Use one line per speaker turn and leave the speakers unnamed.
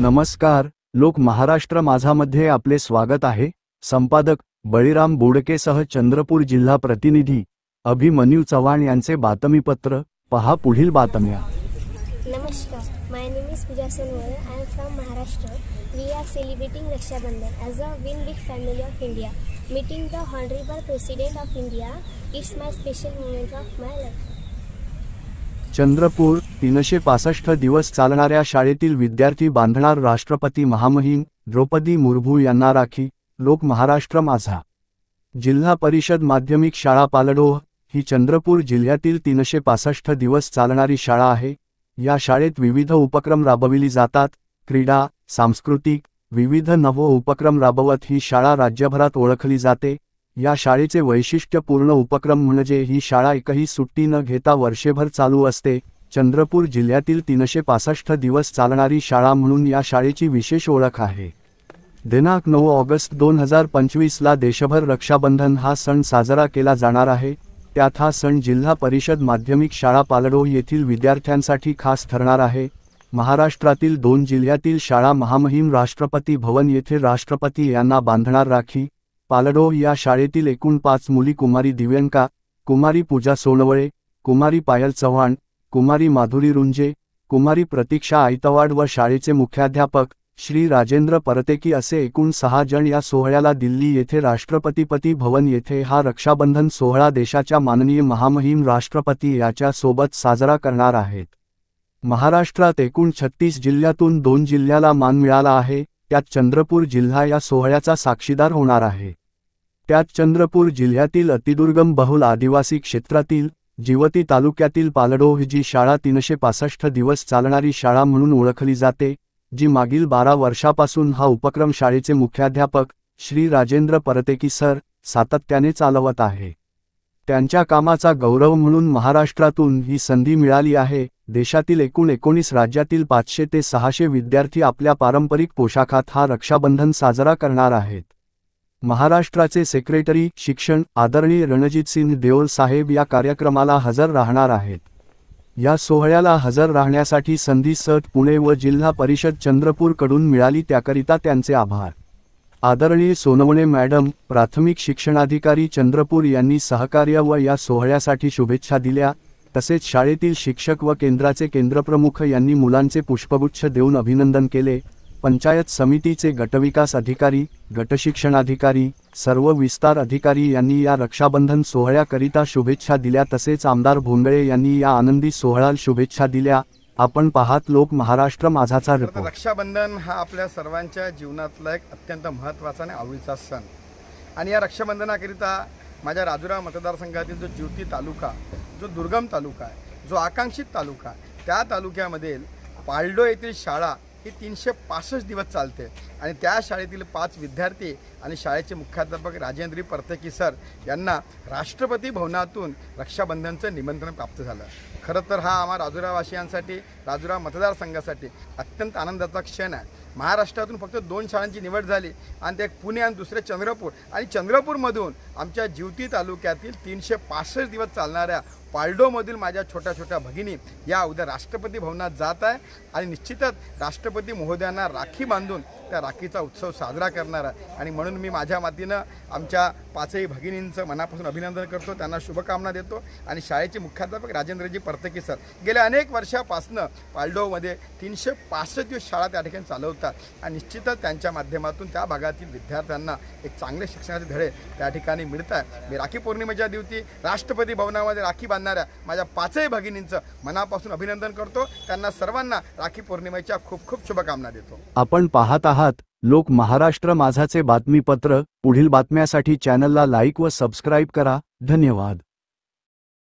नमस्कार, लोक महाराष्ट्र माझामध्ये आपले स्वागत आहे। संपादक बळीराम बोडकेसह चंद्रपूर जिल्हा प्रतिनिधी अभिमन्यू चव्हाण यांचे बातमीपत्र पहा पुढील बातम्या।
नमस्कार, my name is Pooja Sonwar. I am from Maharashtra. We are celebrating Raksha Bandhan as a win big family of India. Meeting the Honorable President of India, it's my special moment of my life.
Chandrapur 365 दिवस चालणाऱ्या शाळेतील विद्यार्थी बांधणार राष्ट्रपती महामहिम द्रौपदी मुर्मू यांना राखी। लोक महाराष्ट्र माझा जिल्हा परिषद माध्यमिक शाळा पालडोह ही चंद्रपूर जिल्ह्यातील 365 दिवस चालणारी शाळा आहे। या शाळेत विविध उपक्रम राबविली जातात। क्रीडा, सांस्कृतिक विविध नव उपक्रम राबवत ही शाळा राज्यभरात ओळखली जाते। या शाळेचे वैशिष्ट्यपूर्ण उपक्रम म्हणजे ही शाळा एकही सुट्टी न घेता वर्षभर चालू असते। चंद्रपूर जिल्ह्यातील 365 दिवस चालणारी शाळा म्हणून या शाळेची विशेष ओळख आहे। दिनांक 9 ऑगस्ट 2025 ला देशभर रक्षाबंधन हा सण साजरा केला जाणार आहे। त्यात हा सण जिल्हा परिषद माध्यमिक शाळा पालडोह येथील विद्यार्थ्यांसाठी खास ठरणार आहे। महाराष्ट्रातील 2 जिल्ह्यातील शाळा महामहिम राष्ट्रपती भवन येथे राष्ट्रपती यांना बांधणार राखी। पालडोह या शाळेतील एकूण 5 मुली कुमारी दिव्यांका, कुमारी पूजा सोनवळे, कुमारी पायल चव्हाण, कुमारी माधुरी रुंजे, कुमारी प्रतीक्षा आयतवाड व शाळेचे मुख्याध्यापक श्री राजेंद्र परतेकी असे एकूण 6 जण या सोहळ्याला दिल्ली येथे राष्ट्रपती भवन येथे हा रक्षाबंधन सोहळा देशाच्या माननीय महामहिम राष्ट्रपती याच्या सोबत साजरा करणार आहेत। महाराष्ट्रात एकूण 36 जिल्ह्यातून 2 जिल्ह्याला मान मिळाला आहे। त्यात चंद्रपूर जिल्हा या सोहळ्याचा साक्षीदार होणार आहे। त्यात चंद्रपूर जिल्ह्यातील अतिदुर्गम बहुल आदिवासी क्षेत्रातील जिवती तालुक्यातील पालडोह जी शाळा 365 दिवस चालणारी शाळा म्हणून ओळखली जाते, जी मागील 12 वर्षापासून हा उपक्रम शाळेचे मुख्याध्यापक श्री राजेंद्र परतेकी सर सातत्याने चालवत आहे। त्यांच्या कामाचा गौरव म्हणून महाराष्ट्रातून ही संधी मिळाली आहे। देशातील एकूण 19 राज्यातील 500 ते 600 विद्यार्थी आपल्या पारंपरिक पोशाखात हा रक्षाबंधन साजरा करणार आहेत। महाराष्ट्राचे सेक्रेटरी शिक्षण आदरणीय रणजित सिंह देओल साहेब या कार्यक्रमाला हजर राहणार आहेत। या सोहळ्याला हजर राहण्यासाठी संधी सट पुणे व जिल्हा परिषद चंद्रपूर कडून मिळाली, त्याकरिता त्यांचे आभार। आदरणीय सोनवणे मॅडम प्राथमिक शिक्षणाधिकारी चंद्रपूर यांनी सहकार्य व या सोहळ्यासाठी शुभेच्छा दिल्या। तसेच शाळेतील शिक्षक व केंद्राचे केंद्रप्रमुख यांनी मुलांचे पुष्पगुच्छ देऊन अभिनंदन केले। पंचायत समितीचे गटविकास अधिकारी, गटशिक्षणाधिकारी, सर्व विस्तार अधिकारी यांनी या रक्षाबंधन सोहळ्याकरिता शुभेच्छा दिल्या। तसेच आमदार भोंगळे यांनी या आनंदी सोहळ्याला शुभेच्छा दिल्या। आपण पाहत लोक महाराष्ट्र माझाचा रिपोर्ट।
रक्षाबंधन हा आपल्या सर्वांच्या जीवनातला एक अत्यंत महत्त्वाचा आणि आवडीचा सण आणि या रक्षाबंधनाकरिता माझ्या राजुरा मतदारसंघातील जो जिवती तालुका, जो दुर्गम तालुका आहे, जो आकांक्षित तालुका आहे, त्या तालुक्यामधील पालडो येथील शाळा ही 365 दिवस चालते आणि त्या शाळेतील 5 विद्यार्थी आणि शाळेचे मुख्याध्यापक राजेंद्र परतेकी सर यांना राष्ट्रपती भवनातून रक्षाबंधनचं निमंत्रण प्राप्त झालं। खरं तर हा आम्हा राजुरावासियांसाठी, राजुरा मतदारसंघासाठी अत्यंत आनंदाचा क्षण आहे। महाराष्ट्रातून फक्त 2 शाळांची निवड झाली आणि ते पुणे आणि दुसरे चंद्रपूर आणि चंद्रपूरमधून आमच्या जिवती तालुक्यातील 365 दिवस चालणाऱ्या पालडोमधील माझ्या छोट्या छोट्या भगिनी या उद्या राष्ट्रपती भवनात जात आहे आणि निश्चितच राष्ट्रपती महोदयांना राखी बांधून त्या राखीचा उत्सव साजरा करणार आहे। आणि म्हणून मी माझ्या मातीनं आमच्या 5ही भगिनींचं मनापासून अभिनंदन करतो, त्यांना शुभकामना देतो। आणि शाळेचे मुख्याध्यापक राजेंद्रजी परतेकी सर गेल्या अनेक वर्षापासून पालडोमध्ये 365 दिवस शाळा त्या ठिकाणी चालवतात आणि निश्चितच त्यांच्या माध्यमातून त्या भागातील विद्यार्थ्यांना एक चांगले शिक्षणाचे धडे त्या ठिकाणी मिळत आहे। मी राखी पौर्णिमेच्या दिवशी राष्ट्रपती भवनामध्ये राखी बांधणाऱ्या माझ्या 5ही भगिनींचं मनापासून अभिनंदन करतो। त्यांना सर्वांना राखी पौर्णिमेच्या खूप खूप शुभकामना देतो।
आपण पाहत आहात लोक महाराष्ट्र माझाचे बातमीपत्र। पुढील बातम्यासाठी चॅनलला लाईक व सबस्क्राईब करा। धन्यवाद।